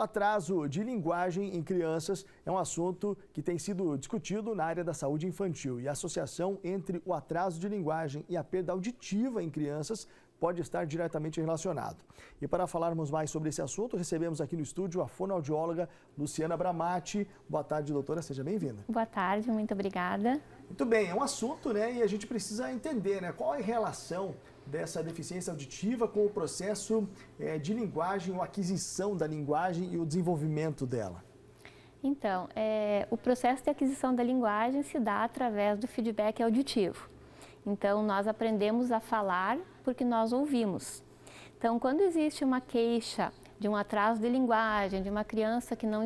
atraso de linguagem em crianças é um assunto que tem sido discutido na área da saúde infantil e a associação entre o atraso de linguagem e a perda auditiva em crianças pode estar diretamente relacionado. E para falarmos mais sobre esse assunto, recebemos aqui no estúdio a fonoaudióloga Luciana Bramati. Boa tarde, doutora, seja bem-vinda. Boa tarde, muito obrigada. Muito bem, é um assunto, né, e a gente precisa entender, né, qual é a relação dessa deficiência auditiva com o processo de linguagem, ou aquisição da linguagem e o desenvolvimento dela. Então, o processo de aquisição da linguagem se dá através do feedback auditivo. Então, nós aprendemos a falar porque nós ouvimos. Então, quando existe uma queixa de um atraso de linguagem, de uma criança que não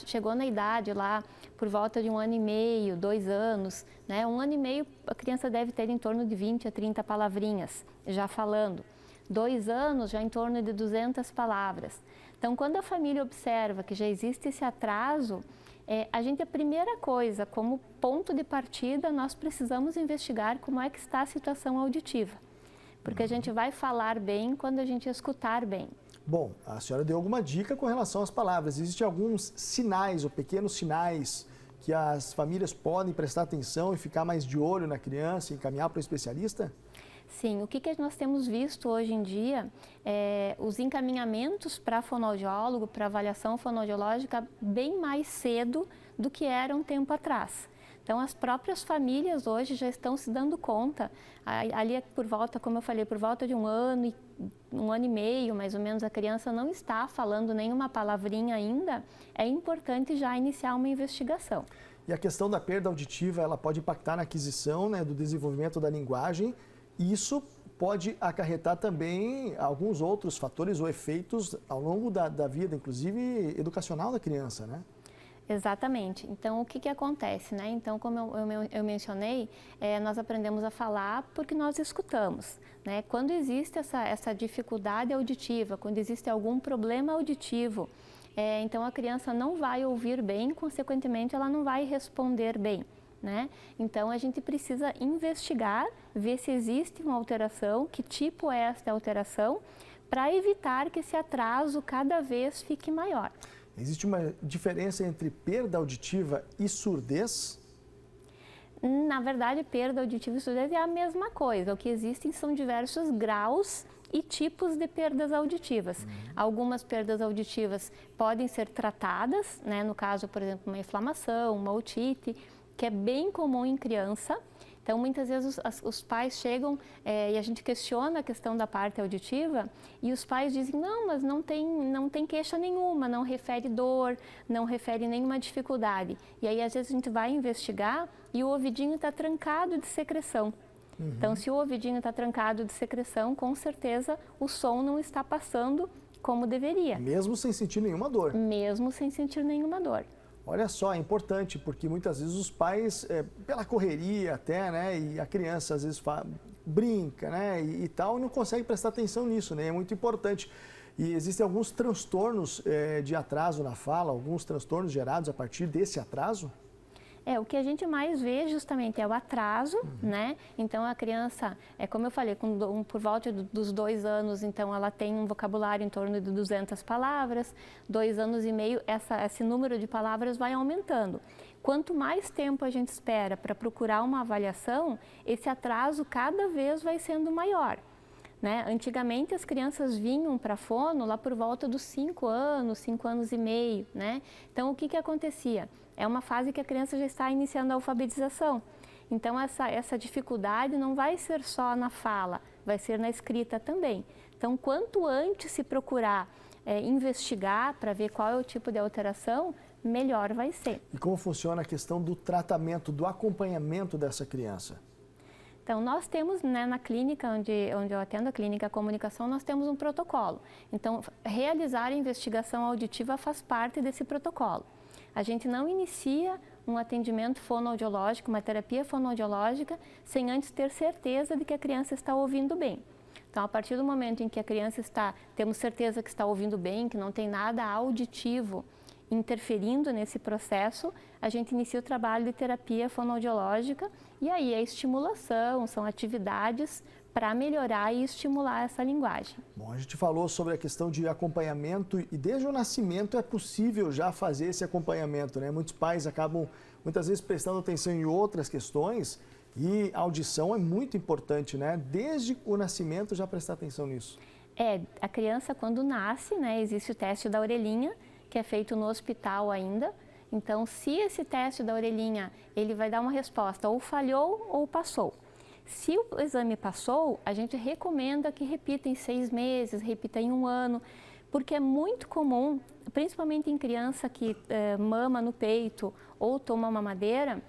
chegou na idade lá por volta de 1 ano e meio, 2 anos, né? 1 ano e meio a criança deve ter em torno de 20 a 30 palavrinhas já falando. 2 anos já em torno de 200 palavras. Então, quando a família observa que já existe esse atraso, a primeira coisa, como ponto de partida, nós precisamos investigar como é que está a situação auditiva. Porque a gente vai falar bem quando a gente escutar bem. Bom, a senhora deu alguma dica com relação às palavras. Existem alguns sinais ou pequenos sinais que as famílias podem prestar atenção e ficar mais de olho na criança e encaminhar para o especialista? Sim, o que nós temos visto hoje em dia os encaminhamentos para fonoaudiólogo, para avaliação fonoaudiológica, bem mais cedo do que era um tempo atrás. Então, as próprias famílias hoje já estão se dando conta, ali por volta, como eu falei, por volta de 1 ano, 1 ano e meio, mais ou menos, a criança não está falando nenhuma palavrinha ainda, é importante já iniciar uma investigação. E a questão da perda auditiva, ela pode impactar na aquisição, né, do desenvolvimento da linguagem, e isso pode acarretar também alguns outros fatores ou efeitos ao longo da vida, inclusive educacional da criança, né? Exatamente. Então, o que acontece, né? Então, como eu mencionei, nós aprendemos a falar porque nós escutamos, né? Quando existe essa dificuldade auditiva, quando existe algum problema auditivo, então a criança não vai ouvir bem, consequentemente ela não vai responder bem, né? Então, a gente precisa investigar, ver se existe uma alteração, que tipo é esta alteração, para evitar que esse atraso cada vez fique maior. Existe uma diferença entre perda auditiva e surdez? Na verdade, perda auditiva e surdez é a mesma coisa. O que existem são diversos graus e tipos de perdas auditivas. Algumas perdas auditivas podem ser tratadas, né? No caso, por exemplo, uma inflamação, uma otite, que é bem comum em criança. Então, muitas vezes os pais chegam e a gente questiona a questão da parte auditiva e os pais dizem, não, mas não tem queixa nenhuma, não refere dor, não refere nenhuma dificuldade. E aí, às vezes, a gente vai investigar e o ouvidinho está trancado de secreção. Então, se o ouvidinho está trancado de secreção, com certeza o som não está passando como deveria. Mesmo sem sentir nenhuma dor? Mesmo sem sentir nenhuma dor. Olha só, é importante, porque muitas vezes os pais, pela correria até, né, e a criança às vezes brinca, né, e tal, e não consegue prestar atenção nisso, né, é muito importante. E existem alguns transtornos de atraso na fala, alguns transtornos gerados a partir desse atraso? O que a gente mais vê justamente é o atraso, né? Então, a criança, como eu falei, por volta dos 2 anos, então ela tem um vocabulário em torno de 200 palavras, 2 anos e meio, esse número de palavras vai aumentando. Quanto mais tempo a gente espera para procurar uma avaliação, esse atraso cada vez vai sendo maior. Né? Antigamente as crianças vinham para fono lá por volta dos 5 anos, 5 anos e meio, né? Então o que acontecia? É uma fase que a criança já está iniciando a alfabetização. Então essa dificuldade não vai ser só na fala, vai ser na escrita também. Então quanto antes se procurar investigar para ver qual é o tipo de alteração, melhor vai ser. E como funciona a questão do tratamento, do acompanhamento dessa criança? Então, nós temos, né, na clínica, onde eu atendo a clínica comunicação, nós temos um protocolo. Então, realizar a investigação auditiva faz parte desse protocolo. A gente não inicia um atendimento fonoaudiológico, uma terapia fonoaudiológica, sem antes ter certeza de que a criança está ouvindo bem. Então, a partir do momento em que a criança temos certeza que está ouvindo bem, que não tem nada auditivo interferindo nesse processo, a gente inicia o trabalho de terapia fonoaudiológica e aí a estimulação, são atividades para melhorar e estimular essa linguagem. Bom, a gente falou sobre a questão de acompanhamento e desde o nascimento é possível já fazer esse acompanhamento, né? Muitos pais acabam muitas vezes prestando atenção em outras questões e a audição é muito importante, né? Desde o nascimento já prestar atenção nisso. A criança quando nasce, né, existe o teste da orelhinha, que é feito no hospital ainda. Então, se esse teste da orelhinha, ele vai dar uma resposta ou falhou ou passou. Se o exame passou, a gente recomenda que repita em 6 meses, repita em 1 ano, porque é muito comum, principalmente em criança que mama no peito ou toma mamadeira,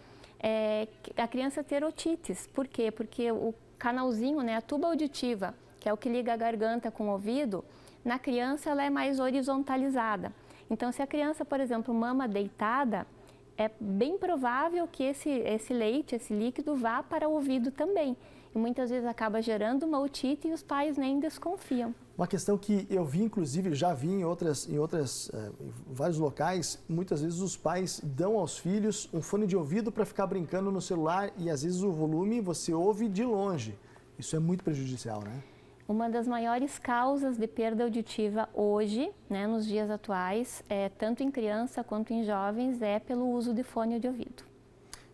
a criança ter otites. Por quê? Porque o canalzinho, né, a tuba auditiva, que é o que liga a garganta com o ouvido, na criança ela é mais horizontalizada. Então, se a criança, por exemplo, mama deitada, é bem provável que esse leite, esse líquido, vá para o ouvido também. E muitas vezes acaba gerando uma otite e os pais nem desconfiam. Uma questão que eu vi, inclusive, já vi em vários locais, muitas vezes os pais dão aos filhos um fone de ouvido para ficar brincando no celular e às vezes o volume você ouve de longe. Isso é muito prejudicial, né? Uma das maiores causas de perda auditiva hoje, né, nos dias atuais, tanto em criança quanto em jovens, é pelo uso de fone de ouvido.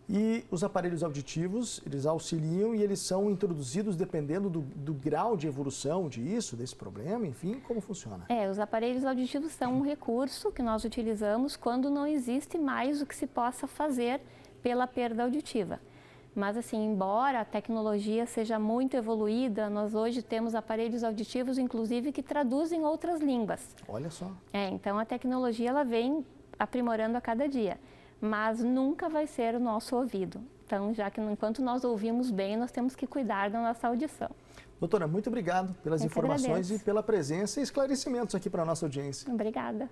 E os aparelhos auditivos, eles auxiliam e eles são introduzidos dependendo do grau de evolução desse problema, enfim, como funciona? Os aparelhos auditivos são um recurso que nós utilizamos quando não existe mais o que se possa fazer pela perda auditiva. Mas assim, embora a tecnologia seja muito evoluída, nós hoje temos aparelhos auditivos, inclusive, que traduzem outras línguas. Olha só. Então a tecnologia ela vem aprimorando a cada dia, mas nunca vai ser o nosso ouvido. Então, já que enquanto nós ouvimos bem, nós temos que cuidar da nossa audição. Doutora, muito obrigado pelas informações e pela presença e esclarecimentos aqui para a nossa audiência. Obrigada.